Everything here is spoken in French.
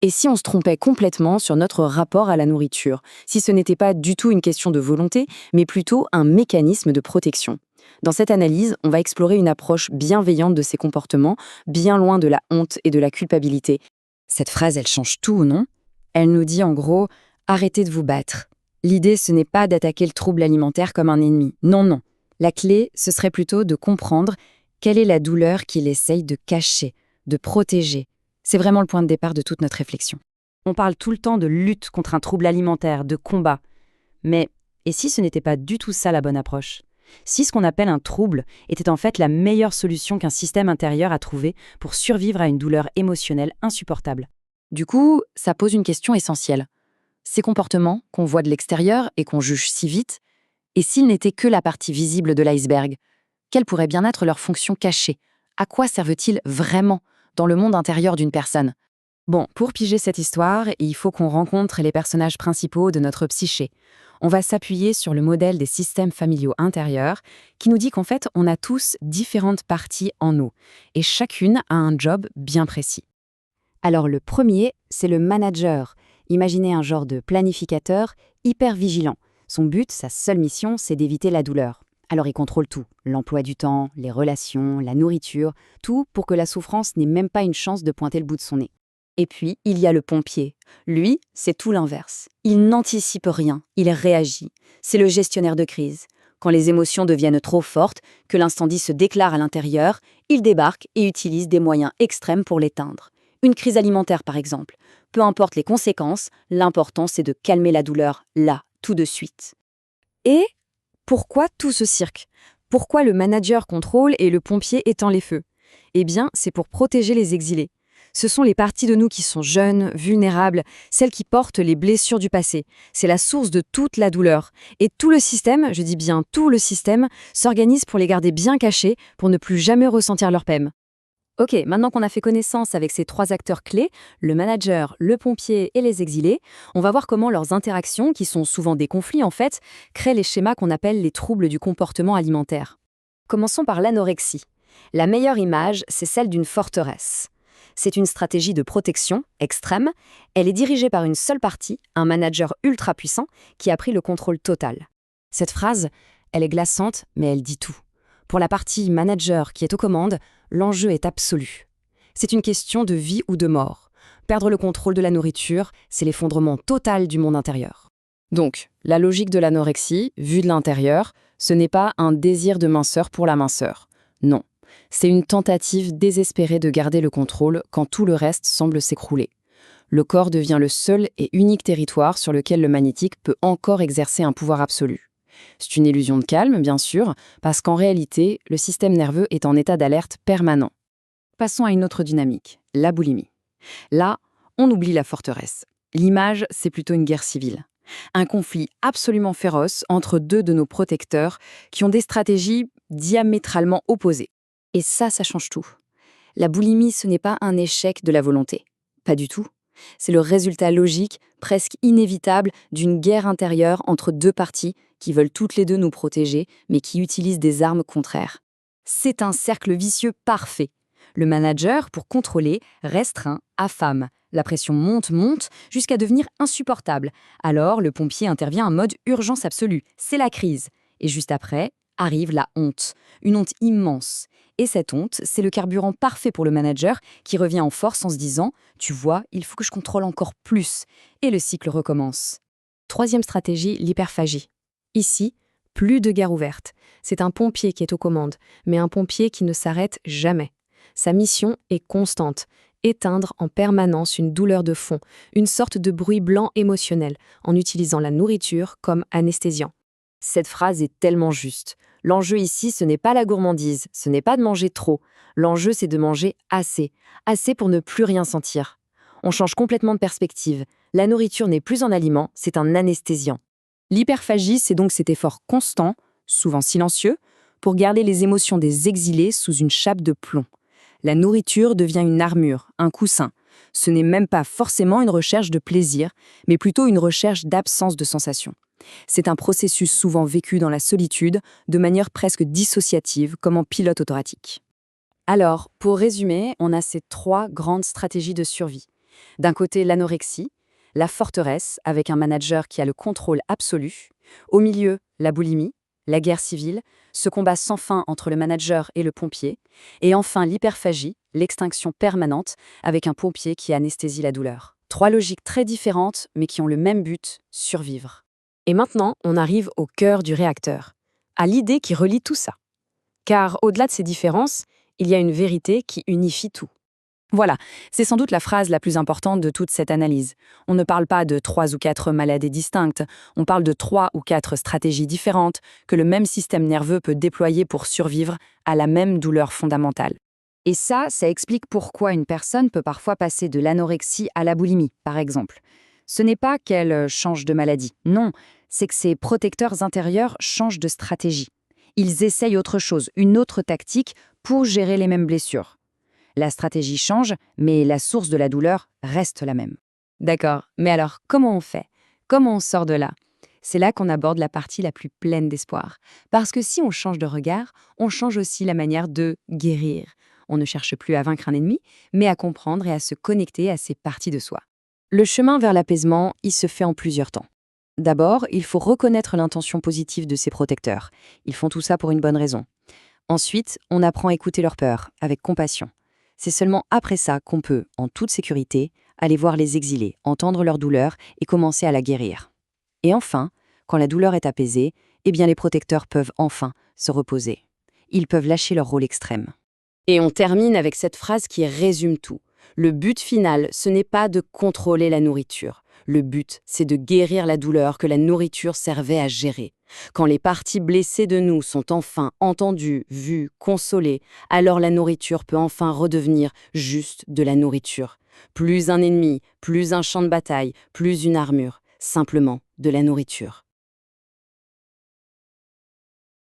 Et si on se trompait complètement sur notre rapport à la nourriture, si ce n'était pas du tout une question de volonté, mais plutôt un mécanisme de protection? Dans cette analyse, on va explorer une approche bienveillante de ces comportements, bien loin de la honte et de la culpabilité. Cette phrase, elle change tout, non? Elle nous dit en gros, arrêtez de vous battre. L'idée, ce n'est pas d'attaquer le trouble alimentaire comme un ennemi. Non, non. La clé, ce serait plutôt de comprendre quelle est la douleur qu'il essaye de cacher, de protéger. C'est vraiment le point de départ de toute notre réflexion. On parle tout le temps de lutte contre un trouble alimentaire, de combat. Mais, et si ce n'était pas du tout ça la bonne approche? Si ce qu'on appelle un trouble était en fait la meilleure solution qu'un système intérieur a trouvée pour survivre à une douleur émotionnelle insupportable? Du coup, ça pose une question essentielle. Ces comportements qu'on voit de l'extérieur et qu'on juge si vite, et s'ils n'étaient que la partie visible de l'iceberg, quelle pourrait bien être leur fonction cachée? À quoi servent-ils vraiment dans le monde intérieur d'une personne? Bon, pour piger cette histoire, il faut qu'on rencontre les personnages principaux de notre psyché. On va s'appuyer sur le modèle des systèmes familiaux intérieurs qui nous dit qu'en fait, on a tous différentes parties en nous et chacune a un job bien précis. Alors le premier, c'est le manager. Imaginez un genre de planificateur hyper vigilant. Son but, sa seule mission, c'est d'éviter la douleur. Alors il contrôle tout, l'emploi du temps, les relations, la nourriture, tout pour que la souffrance n'ait même pas une chance de pointer le bout de son nez. Et puis, il y a le pompier. Lui, c'est tout l'inverse. Il n'anticipe rien, il réagit. C'est le gestionnaire de crise. Quand les émotions deviennent trop fortes, que l'incendie se déclare à l'intérieur, il débarque et utilise des moyens extrêmes pour l'éteindre. Une crise alimentaire, par exemple. Peu importe les conséquences, l'important, c'est de calmer la douleur, là, tout de suite. Et pourquoi tout ce cirque? Pourquoi le manager contrôle et le pompier étend les feux? Eh bien, c'est pour protéger les exilés. Ce sont les parties de nous qui sont jeunes, vulnérables, celles qui portent les blessures du passé. C'est la source de toute la douleur. Et tout le système, je dis bien tout le système, s'organise pour les garder bien cachés, pour ne plus jamais ressentir leur peine. Ok, maintenant qu'on a fait connaissance avec ces trois acteurs clés, le manager, le pompier et les exilés, on va voir comment leurs interactions, qui sont souvent des conflits en fait, créent les schémas qu'on appelle les troubles du comportement alimentaire. Commençons par l'anorexie. La meilleure image, c'est celle d'une forteresse. C'est une stratégie de protection extrême. Elle est dirigée par une seule partie, un manager ultra puissant, qui a pris le contrôle total. Cette phrase, elle est glaçante, mais elle dit tout. Pour la partie manager qui est aux commandes, l'enjeu est absolu. C'est une question de vie ou de mort. Perdre le contrôle de la nourriture, c'est l'effondrement total du monde intérieur. Donc, la logique de l'anorexie, vue de l'intérieur, ce n'est pas un désir de minceur pour la minceur. Non. C'est une tentative désespérée de garder le contrôle quand tout le reste semble s'écrouler. Le corps devient le seul et unique territoire sur lequel le magnétique peut encore exercer un pouvoir absolu. C'est une illusion de calme, bien sûr, parce qu'en réalité, le système nerveux est en état d'alerte permanent. Passons à une autre dynamique, la boulimie. Là, on oublie la forteresse. L'image, c'est plutôt une guerre civile. Un conflit absolument féroce entre deux de nos protecteurs qui ont des stratégies diamétralement opposées. Et ça change tout. La boulimie, ce n'est pas un échec de la volonté. Pas du tout. C'est le résultat logique, presque inévitable, d'une guerre intérieure entre deux parties qui veulent toutes les deux nous protéger, mais qui utilisent des armes contraires. C'est un cercle vicieux parfait. Le manager, pour contrôler, restreint, affame. La pression monte, jusqu'à devenir insupportable. Alors, le pompier intervient en mode urgence absolue. C'est la crise. Et juste après, arrive la honte. Une honte immense. Et cette honte, c'est le carburant parfait pour le manager qui revient en force en se disant « Tu vois, il faut que je contrôle encore plus ». Et le cycle recommence. Troisième stratégie, l'hyperphagie. Ici, plus de guerre ouverte. C'est un pompier qui est aux commandes, mais un pompier qui ne s'arrête jamais. Sa mission est constante. Éteindre en permanence une douleur de fond, une sorte de bruit blanc émotionnel, en utilisant la nourriture comme anesthésiant. Cette phrase est tellement juste. L'enjeu ici, ce n'est pas la gourmandise, ce n'est pas de manger trop. L'enjeu, c'est de manger assez. Assez pour ne plus rien sentir. On change complètement de perspective. La nourriture n'est plus un aliment, c'est un anesthésiant. L'hyperphagie, c'est donc cet effort constant, souvent silencieux, pour garder les émotions des exilés sous une chape de plomb. La nourriture devient une armure, un coussin. Ce n'est même pas forcément une recherche de plaisir, mais plutôt une recherche d'absence de sensation. C'est un processus souvent vécu dans la solitude, de manière presque dissociative, comme en pilote automatique. Alors, pour résumer, on a ces trois grandes stratégies de survie. D'un côté, l'anorexie, la forteresse avec un manager qui a le contrôle absolu. Au milieu, la boulimie, la guerre civile, ce combat sans fin entre le manager et le pompier. Et enfin, l'hyperphagie, l'extinction permanente avec un pompier qui anesthésie la douleur. 3 logiques très différentes, mais qui ont le même but, survivre. Et maintenant, on arrive au cœur du réacteur, à l'idée qui relie tout ça. Car au-delà de ces différences, il y a une vérité qui unifie tout. Voilà, c'est sans doute la phrase la plus importante de toute cette analyse. On ne parle pas de 3 ou 4 maladies distinctes, on parle de 3 ou 4 stratégies différentes que le même système nerveux peut déployer pour survivre à la même douleur fondamentale. Et ça explique pourquoi une personne peut parfois passer de l'anorexie à la boulimie, par exemple. Ce n'est pas qu'elle change de maladie, non, c'est que ses protecteurs intérieurs changent de stratégie. Ils essayent autre chose, une autre tactique pour gérer les mêmes blessures. La stratégie change, mais la source de la douleur reste la même. D'accord, mais alors comment on fait? Comment on sort de là? C'est là qu'on aborde la partie la plus pleine d'espoir. Parce que si on change de regard, on change aussi la manière de guérir. On ne cherche plus à vaincre un ennemi, mais à comprendre et à se connecter à ces parties de soi. Le chemin vers l'apaisement, il se fait en plusieurs temps. D'abord, il faut reconnaître l'intention positive de ces protecteurs. Ils font tout ça pour une bonne raison. Ensuite, on apprend à écouter leur peur, avec compassion. C'est seulement après ça qu'on peut, en toute sécurité, aller voir les exilés, entendre leur douleur et commencer à la guérir. Et enfin, quand la douleur est apaisée, eh bien les protecteurs peuvent enfin se reposer. Ils peuvent lâcher leur rôle extrême. Et on termine avec cette phrase qui résume tout. Le but final, ce n'est pas de contrôler la nourriture. Le but, c'est de guérir la douleur que la nourriture servait à gérer. Quand les parties blessées de nous sont enfin entendues, vues, consolées, alors la nourriture peut enfin redevenir juste de la nourriture. Plus un ennemi, plus un champ de bataille, plus une armure, simplement de la nourriture.